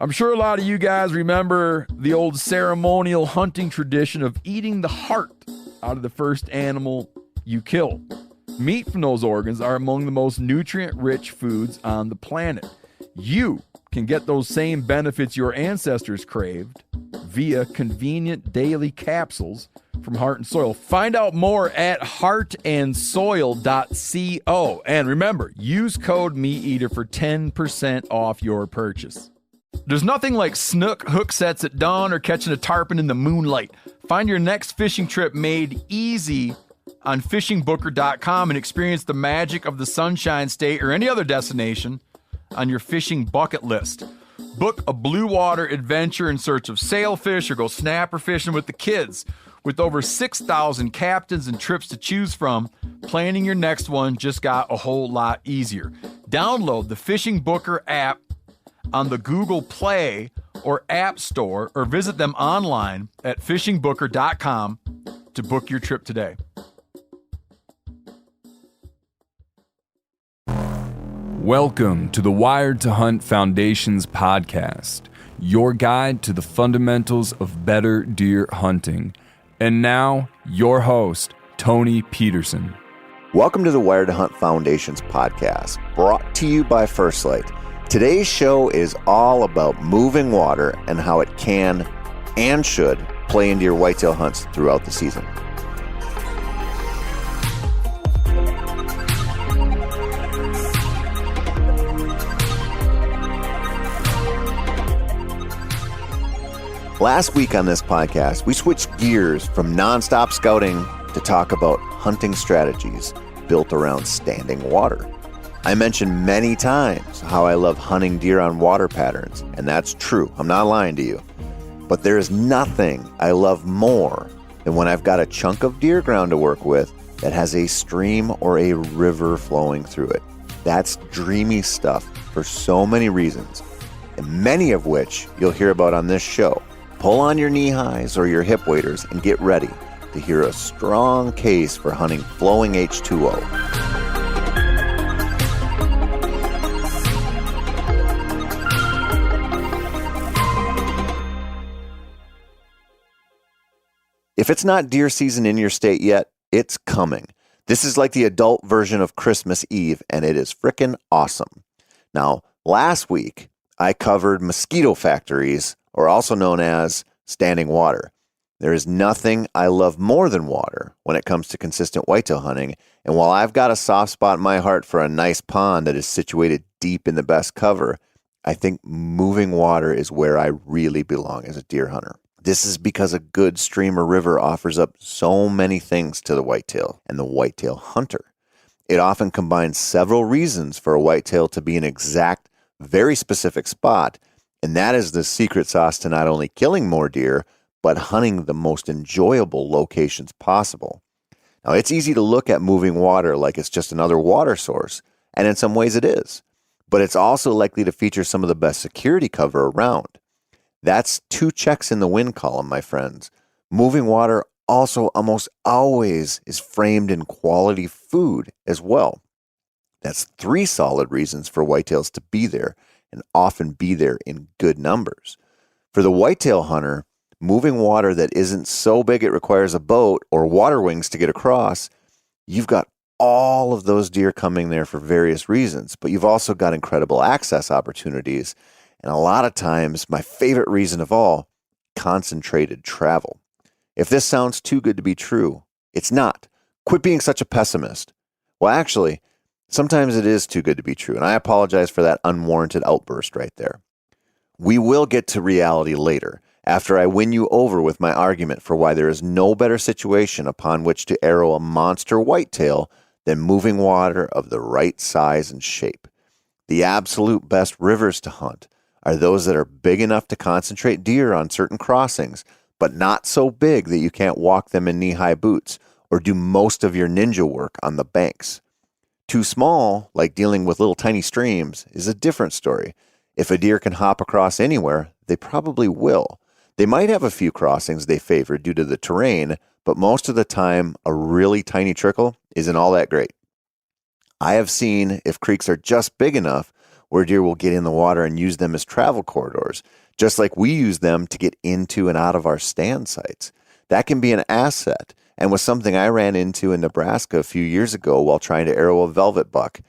I'm sure a lot of you guys remember the old ceremonial hunting tradition of eating the heart out of the first animal you kill. Meat from those organs are among the most nutrient-rich foods on the planet. You can get those same benefits your ancestors craved via convenient daily capsules from Heart and Soil. Find out more at heartandsoil.co. And remember, use code MeatEater for 10% off your purchase. There's nothing like snook hook sets at dawn or catching a tarpon in the moonlight. Find your next fishing trip made easy on fishingbooker.com and experience the magic of the Sunshine State or any other destination on your fishing bucket list. Book a blue water adventure in search of sailfish or go snapper fishing with the kids. With over 6,000 captains and trips to choose from, planning your next one just got a whole lot easier. Download the Fishing Booker app on the Google Play or App Store or visit them online at fishingbooker.com to book your trip today. Welcome to the Wired to Hunt Foundation's podcast, your guide to the fundamentals of better deer hunting. And now, your host, Tony Peterson. Welcome to the Wired to Hunt Foundation's podcast, brought to you by First Light. Today's show is all about moving water and how it can and should play into your whitetail hunts throughout the season. Last week on this podcast, we switched gears from nonstop scouting to talk about hunting strategies built around standing water. I mentioned many times how I love hunting deer on water patterns, and that's true. I'm not lying to you. But there is nothing I love more than when I've got a chunk of deer ground to work with that has a stream or a river flowing through it. That's dreamy stuff for so many reasons, and many of which you'll hear about on this show. Pull on your knee highs or your hip waders and get ready to hear a strong case for hunting flowing H2O. If it's not deer season in your state yet, it's coming. This is like the adult version of Christmas Eve, and it is frickin' awesome. Now, last week, I covered mosquito factories, or also known as standing water. There is nothing I love more than water when it comes to consistent whitetail hunting, and while I've got a soft spot in my heart for a nice pond that is situated deep in the best cover, I think moving water is where I really belong as a deer hunter. This is because a good stream or river offers up so many things to the whitetail and the whitetail hunter. It often combines several reasons for a whitetail to be an exact, very specific spot, and that is the secret sauce to not only killing more deer, but hunting the most enjoyable locations possible. Now, it's easy to look at moving water like it's just another water source, and in some ways it is, but it's also likely to feature some of the best security cover around. That's 2 checks in the win column, my friends. Moving water also almost always is framed in quality food as well. That's 3 solid reasons for whitetails to be there, and often be there in good numbers. For the whitetail hunter, moving water that isn't so big it requires a boat or water wings to get across, you've got all of those deer coming there for various reasons, but you've also got incredible access opportunities, and a lot of times, my favorite reason of all, concentrated travel. If this sounds too good to be true, it's not. Quit being such a pessimist. Well, actually, sometimes it is too good to be true, and I apologize for that unwarranted outburst right there. We will get to reality later, after I win you over with my argument for why there is no better situation upon which to arrow a monster whitetail than moving water of the right size and shape. The absolute best rivers to hunt are those that are big enough to concentrate deer on certain crossings, but not so big that you can't walk them in knee-high boots or do most of your ninja work on the banks. Too small, like dealing with little tiny streams, is a different story. If a deer can hop across anywhere, they probably will. They might have a few crossings they favor due to the terrain, but most of the time, a really tiny trickle isn't all that great. I have seen if creeks are just big enough, where deer will get in the water and use them as travel corridors, just like we use them to get into and out of our stand sites. That can be an asset, and was something I ran into in Nebraska a few years ago while trying to arrow a velvet buck.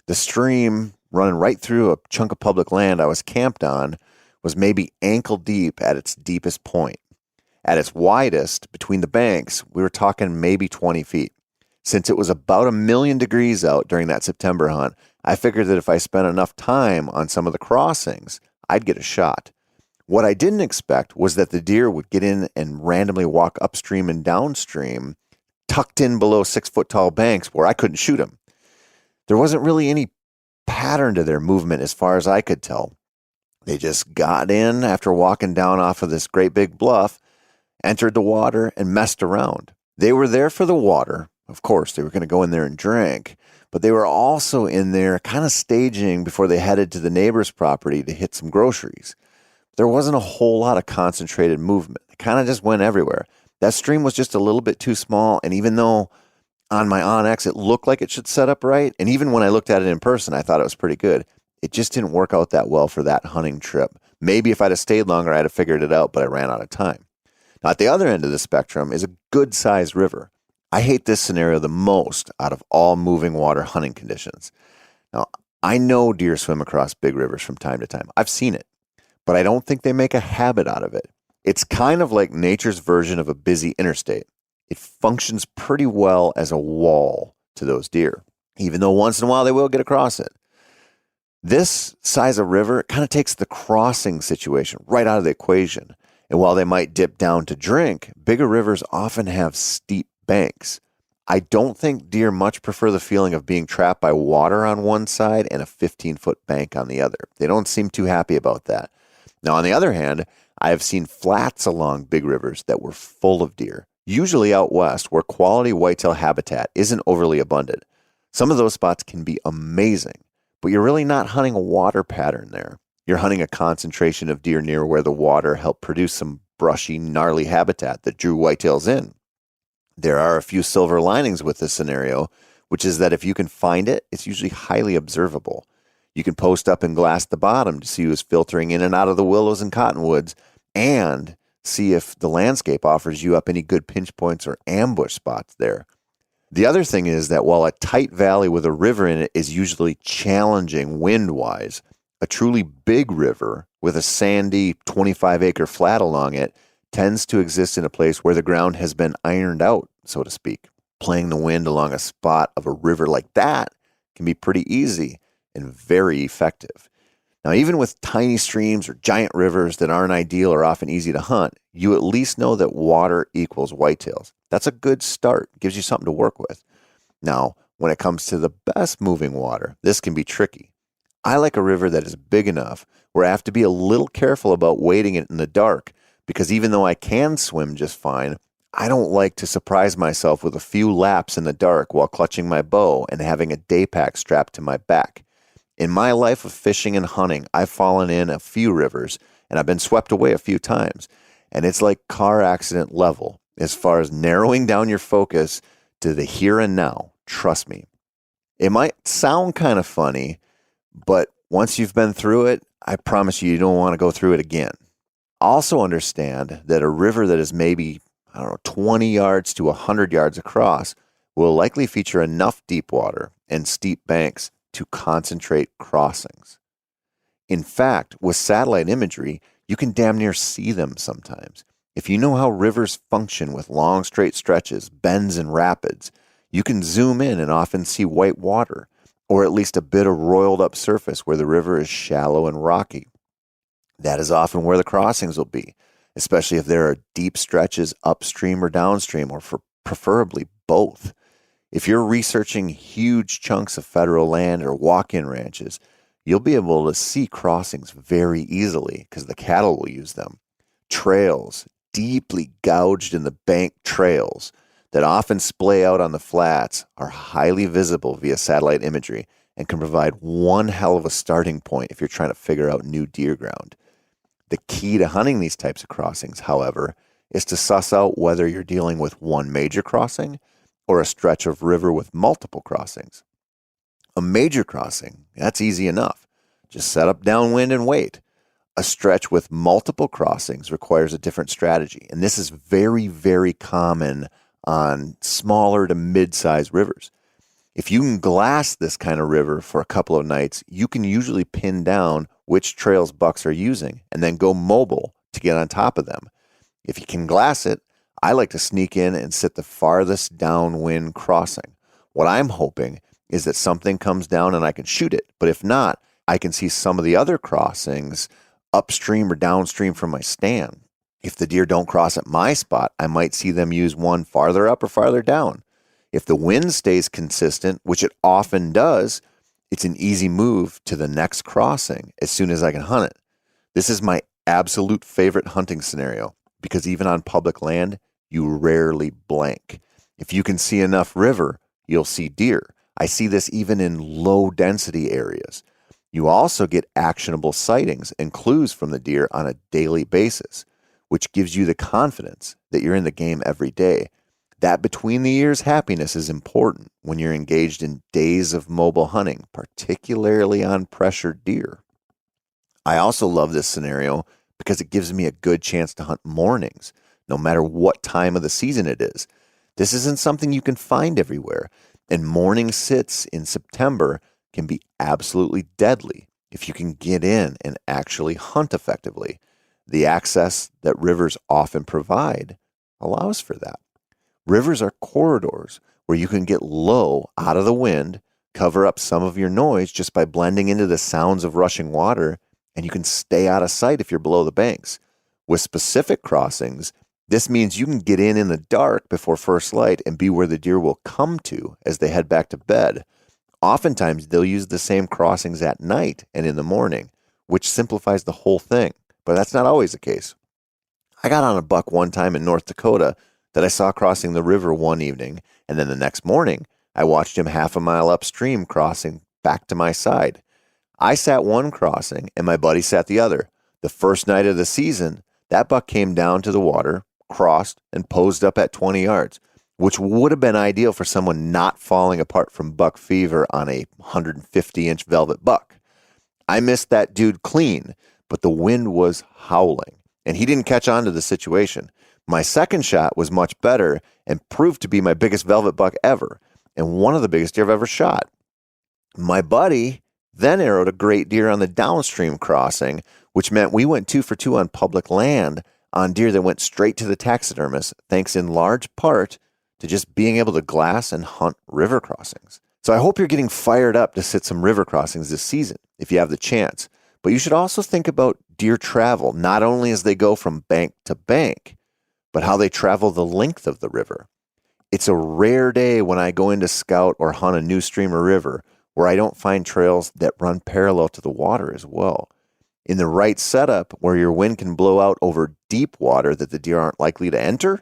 The stream running right through a chunk of public land I was camped on was maybe ankle deep at its deepest point. At its widest, between the banks, we were talking maybe 20 feet. Since it was about 1,000,000 degrees out during that September hunt, I figured that if I spent enough time on some of the crossings, I'd get a shot. What I didn't expect was that the deer would get in and randomly walk upstream and downstream, tucked in below 6-foot tall banks where I couldn't shoot them. There wasn't really any pattern to their movement as far as I could tell. They just got in after walking down off of this great big bluff, entered the water, and messed around. They were there for the water. Of course, they were going to go in there and drink, but they were also in there kind of staging before they headed to the neighbor's property to hit some groceries. There wasn't a whole lot of concentrated movement. It kind of just went everywhere. That stream was just a little bit too small, and even though on my OnX it looked like it should set up right, and even when I looked at it in person, I thought it was pretty good, it just didn't work out that well for that hunting trip. Maybe if I'd have stayed longer, I'd have figured it out, but I ran out of time. Now, at the other end of the spectrum is a good-sized river. I hate this scenario the most out of all moving water hunting conditions. Now, I know deer swim across big rivers from time to time. I've seen it, but I don't think they make a habit out of it. It's kind of like nature's version of a busy interstate. It functions pretty well as a wall to those deer, even though once in a while they will get across it. This size of river kind of takes the crossing situation right out of the equation. And while they might dip down to drink, bigger rivers often have steep banks. I don't think deer much prefer the feeling of being trapped by water on one side and a 15-foot bank on the other. They don't seem too happy about that. Now, on the other hand, I have seen flats along big rivers that were full of deer, usually out west where quality whitetail habitat isn't overly abundant. Some of those spots can be amazing, but you're really not hunting a water pattern there. You're hunting a concentration of deer near where the water helped produce some brushy, gnarly habitat that drew whitetails in. There are a few silver linings with this scenario, which is that if you can find it, it's usually highly observable. You can post up and glass the bottom to see who's filtering in and out of the willows and cottonwoods, and see if the landscape offers you up any good pinch points or ambush spots there. The other thing is that while a tight valley with a river in it is usually challenging wind-wise, a truly big river with a sandy 25-acre flat along it tends to exist in a place where the ground has been ironed out, so to speak. Playing the wind along a spot of a river like that can be pretty easy and very effective. Now, even with tiny streams or giant rivers that aren't ideal or often easy to hunt, you at least know that water equals whitetails. That's a good start. It gives you something to work with. Now, when it comes to the best moving water, this can be tricky. I like a river that is big enough where I have to be a little careful about wading it in the dark, because even though I can swim just fine, I don't like to surprise myself with a few laps in the dark while clutching my bow and having a day pack strapped to my back. In my life of fishing and hunting, I've fallen in a few rivers and I've been swept away a few times. And it's like car accident level as far as narrowing down your focus to the here and now. Trust me. It might sound kind of funny, but once you've been through it, I promise you don't want to go through it again. Also understand that a river that is maybe, 20 yards to 100 yards across will likely feature enough deep water and steep banks to concentrate crossings. In fact, with satellite imagery, you can damn near see them sometimes. If you know how rivers function with long straight stretches, bends, and rapids, you can zoom in and often see white water, or at least a bit of roiled up surface where the river is shallow and rocky. That is often where the crossings will be, especially if there are deep stretches upstream or downstream, or preferably both. If you're researching huge chunks of federal land or walk-in ranches, you'll be able to see crossings very easily because the cattle will use them. Trails, deeply gouged in the bank trails that often splay out on the flats, are highly visible via satellite imagery and can provide one hell of a starting point if you're trying to figure out new deer ground. The key to hunting these types of crossings, however, is to suss out whether you're dealing with one major crossing or a stretch of river with multiple crossings. A major crossing, that's easy enough. just set up downwind and wait. A stretch with multiple crossings requires a different strategy, and this is very, very common on smaller to mid-sized rivers. If you can glass this kind of river for a couple of nights, you can usually pin down which trails bucks are using and then go mobile to get on top of them. If you can glass it, I like to sneak in and sit the farthest downwind crossing. What I'm hoping is that something comes down and I can shoot it, but if not, I can see some of the other crossings upstream or downstream from my stand. If the deer don't cross at my spot, I might see them use one farther up or farther down. If the wind stays consistent, which it often does, it's an easy move to the next crossing as soon as I can hunt it. This is my absolute favorite hunting scenario because even on public land, you rarely blank. If you can see enough river, you'll see deer. I see this even in low density areas. You also get actionable sightings and clues from the deer on a daily basis, which gives you the confidence that you're in the game every day. That between the ears happiness is important when you're engaged in days of mobile hunting, particularly on pressured deer. I also love this scenario because it gives me a good chance to hunt mornings, no matter what time of the season it is. This isn't something you can find everywhere, and morning sits in September can be absolutely deadly if you can get in and actually hunt effectively. The access that rivers often provide allows for that. Rivers are corridors where you can get low out of the wind, cover up some of your noise just by blending into the sounds of rushing water, and you can stay out of sight if you're below the banks. With specific crossings, this means you can get in the dark before first light and be where the deer will come to as they head back to bed. Oftentimes, they'll use the same crossings at night and in the morning, which simplifies the whole thing, but that's not always the case. I got on a buck one time in North Dakota that I saw crossing the river one evening, and then the next morning, I watched him half a mile upstream crossing back to my side. I sat one crossing, and my buddy sat the other. The first night of the season, that buck came down to the water, crossed, and posed up at 20 yards, which would have been ideal for someone not falling apart from buck fever on a 150-inch velvet buck. I missed that dude clean, but the wind was howling, and he didn't catch on to the situation. My second shot was much better and proved to be my biggest velvet buck ever, and one of the biggest deer I've ever shot. My buddy then arrowed a great deer on the downstream crossing, which meant we went 2 for 2 on public land on deer that went straight to the taxidermist, thanks in large part to just being able to glass and hunt river crossings. So I hope you're getting fired up to sit some river crossings this season, if you have the chance. But you should also think about deer travel, not only as they go from bank to bank, but how they travel the length of the river. It's a rare day when I go in to scout or hunt a new stream or river where I don't find trails that run parallel to the water as well. In the right setup, where your wind can blow out over deep water that the deer aren't likely to enter,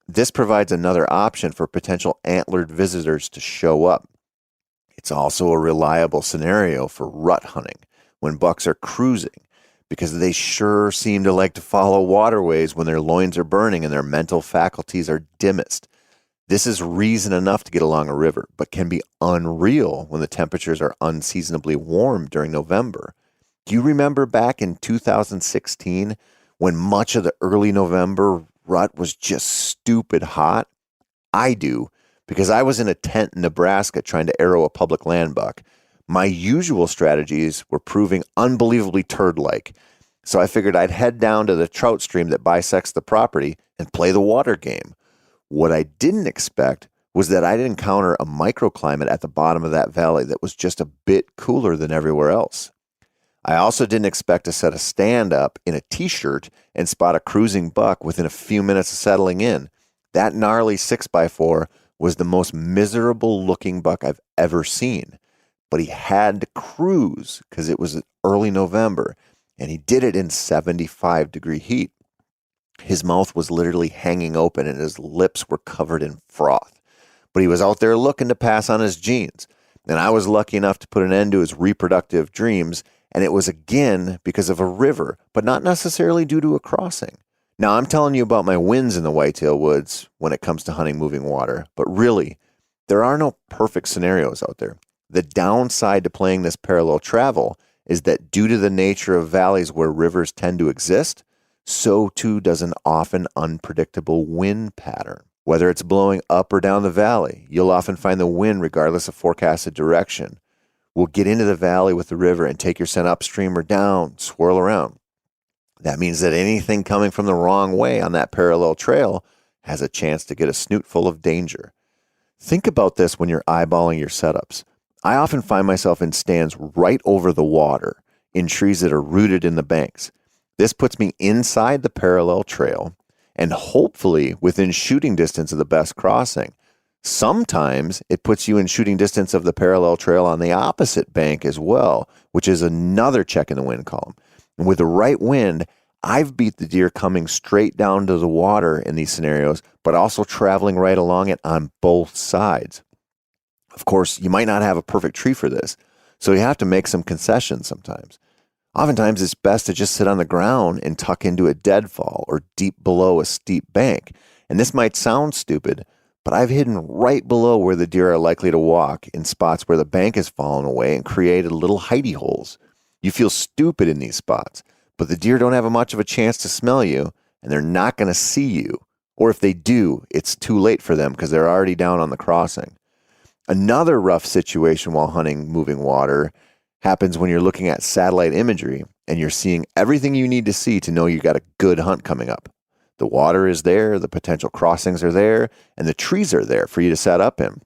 this provides another option for potential antlered visitors to show up. It's also a reliable scenario for rut hunting when bucks are cruising, because they sure seem to like to follow waterways when their loins are burning and their mental faculties are dimmest. This is reason enough to get along a river, but can be unreal when the temperatures are unseasonably warm during November. Do you remember back in 2016 when much of the early November rut was just stupid hot? I do, because I was in a tent in Nebraska trying to arrow a public land buck. My usual strategies were proving unbelievably turd-like, so I figured I'd head down to the trout stream that bisects the property and play the water game. What I didn't expect was that I'd encounter a microclimate at the bottom of that valley that was just a bit cooler than everywhere else. I also didn't expect to set a stand up in a t-shirt and spot a cruising buck within a few minutes of settling in. That gnarly 6x4 was the most miserable looking buck I've ever seen. But he had to cruise because it was early November, and he did it in 75-degree heat. His mouth was literally hanging open, and his lips were covered in froth. But he was out there looking to pass on his genes, and I was lucky enough to put an end to his reproductive dreams, and it was again because of a river, but not necessarily due to a crossing. Now, I'm telling you about my wins in the whitetail woods when it comes to hunting moving water, but really, there are no perfect scenarios out there. The downside to playing this parallel travel is that due to the nature of valleys where rivers tend to exist, so too does an often unpredictable wind pattern. Whether it's blowing up or down the valley, you'll often find the wind, regardless of forecasted direction, will get into the valley with the river and take your scent upstream or down, swirl around. That means that anything coming from the wrong way on that parallel trail has a chance to get a snoot full of danger. Think about this when you're eyeballing your setups. I often find myself in stands right over the water, in trees that are rooted in the banks. This puts me inside the parallel trail and hopefully within shooting distance of the best crossing. Sometimes it puts you in shooting distance of the parallel trail on the opposite bank as well, which is another check in the wind column. And with the right wind, I've beat the deer coming straight down to the water in these scenarios, but also traveling right along it on both sides. Of course, you might not have a perfect tree for this, so you have to make some concessions sometimes. Oftentimes, it's best to just sit on the ground and tuck into a deadfall or deep below a steep bank. And this might sound stupid, but I've hidden right below where the deer are likely to walk in spots where the bank has fallen away and created little hidey holes. You feel stupid in these spots, but the deer don't have much of a chance to smell you, and they're not going to see you. Or if they do, it's too late for them because they're already down on the crossing. Another rough situation while hunting moving water happens when you're looking at satellite imagery and you're seeing everything you need to see to know you got a good hunt coming up. The water is there, the potential crossings are there, and the trees are there for you to set up in.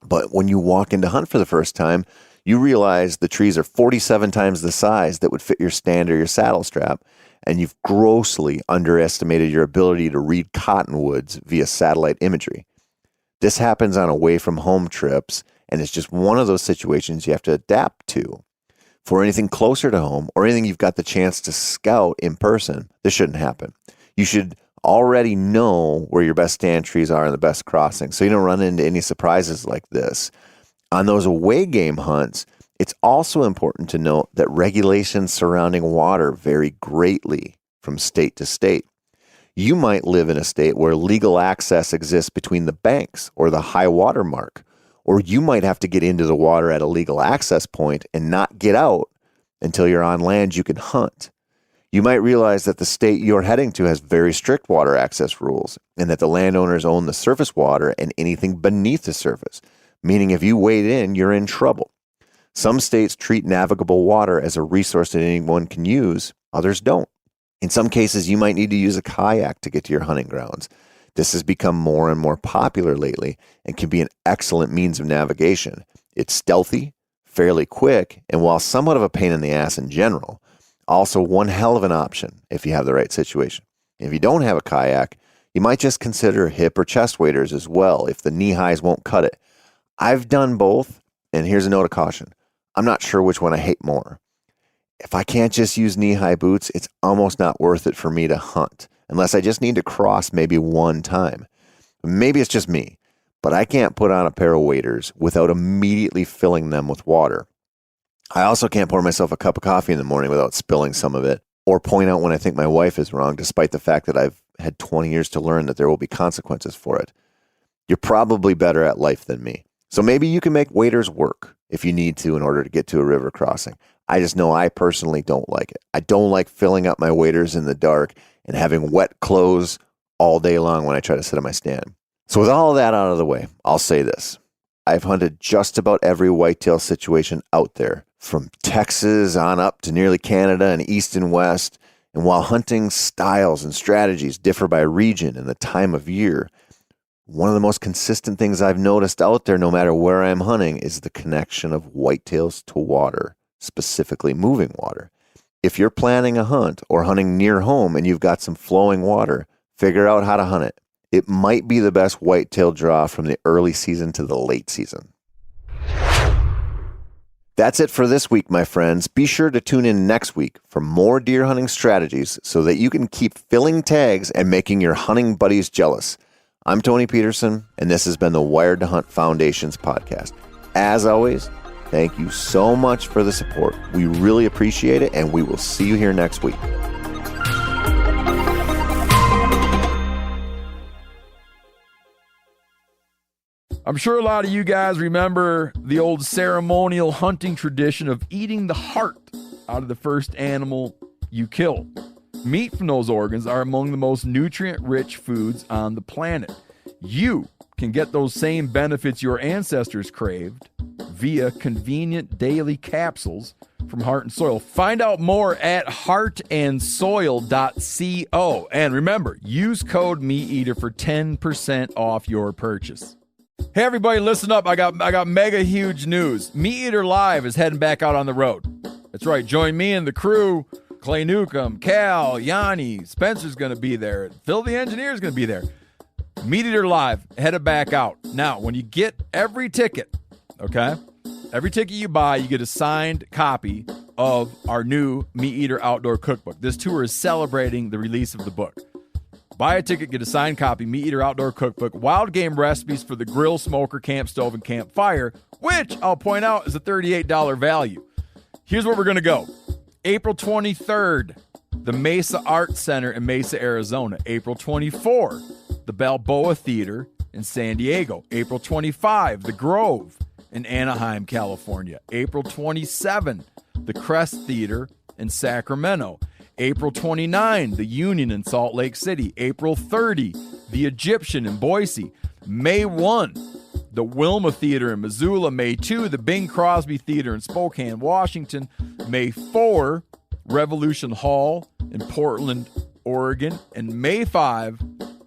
But when you walk in to hunt for the first time, you realize the trees are 47 times the size that would fit your stand or your saddle strap, and you've grossly underestimated your ability to read cottonwoods via satellite imagery. This happens on away from home trips, and it's just one of those situations you have to adapt to. For anything closer to home or anything you've got the chance to scout in person, this shouldn't happen. You should already know where your best stand trees are and the best crossings, so you don't run into any surprises like this. On those away game hunts, it's also important to note that regulations surrounding water vary greatly from state to state. You might live in a state where legal access exists between the banks or the high water mark, or you might have to get into the water at a legal access point and not get out until you're on land you can hunt. You might realize that the state you're heading to has very strict water access rules and that the landowners own the surface water and anything beneath the surface, meaning if you wade in, you're in trouble. Some states treat navigable water as a resource that anyone can use, others don't. In some cases, you might need to use a kayak to get to your hunting grounds. This has become more and more popular lately and can be an excellent means of navigation. It's stealthy, fairly quick, and while somewhat of a pain in the ass in general, also one hell of an option if you have the right situation. If you don't have a kayak, you might just consider hip or chest waders as well if the knee highs won't cut it. I've done both, and here's a note of caution. I'm not sure which one I hate more. If I can't just use knee-high boots, it's almost not worth it for me to hunt, unless I just need to cross maybe one time. Maybe it's just me, but I can't put on a pair of waders without immediately filling them with water. I also can't pour myself a cup of coffee in the morning without spilling some of it, or point out when I think my wife is wrong, despite the fact that I've had 20 years to learn that there will be consequences for it. You're probably better at life than me, so maybe you can make waders work if you need to in order to get to a river crossing. I just know I personally don't like it. I don't like filling up my waders in the dark and having wet clothes all day long when I try to sit on my stand. So with all of that out of the way, I'll say this. I've hunted just about every whitetail situation out there, from Texas on up to nearly Canada and east and west. And while hunting styles and strategies differ by region and the time of year, one of the most consistent things I've noticed out there, no matter where I'm hunting, is the connection of whitetails to water, specifically moving water. If you're planning a hunt or hunting near home and you've got some flowing water, figure out how to hunt it. It might be the best whitetail draw from the early season to the late season. That's it for this week, my friends. Be sure to tune in next week for more deer hunting strategies so that you can keep filling tags and making your hunting buddies jealous. I'm Tony Peterson, and this has been the Wired to Hunt Foundations podcast. As always, thank you so much for the support. We really appreciate it, and we will see you here next week. I'm sure a lot of you guys remember the old ceremonial hunting tradition of eating the heart out of the first animal you kill. Meat from those organs are among the most nutrient-rich foods on the planet. You can get those same benefits your ancestors craved via convenient daily capsules from Heart and Soil. Find out more at heartandsoil.co. And remember, use code MeatEater for 10% off your purchase. Hey everybody, listen up. I got mega huge news. MeatEater Live is heading back out on the road. That's right. Join me and the crew. Clay Newcomb, Cal, Yanni, Spencer's going to be there. Phil the engineer's going to be there. MeatEater Live headed back out. Now, when you get every ticket, okay? Every ticket you buy, you get a signed copy of our new MeatEater Outdoor Cookbook. This tour is celebrating the release of the book. Buy a ticket, get a signed copy, MeatEater Outdoor Cookbook, wild game recipes for the grill, smoker, camp stove, and campfire, which I'll point out is a $38 value. Here's where we're going to go. April 23rd, the Mesa Arts Center in Mesa, Arizona. April 24, the Balboa Theater in San Diego. April 25, the Grove in Anaheim, California. April 27, the Crest Theater in Sacramento. April 29, the Union in Salt Lake City. April 30, the Egyptian in Boise. May 1, the Wilma Theater in Missoula. May 2, the Bing Crosby Theater in Spokane, Washington. May 4, Revolution Hall in Portland, Oregon. And May 5,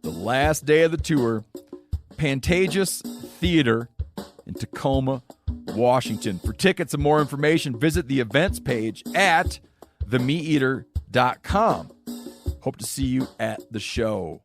the last day of the tour, Pantages Theater in Tacoma, Washington. For tickets and more information, visit the events page at themeateater.com. Hope to see you at the show.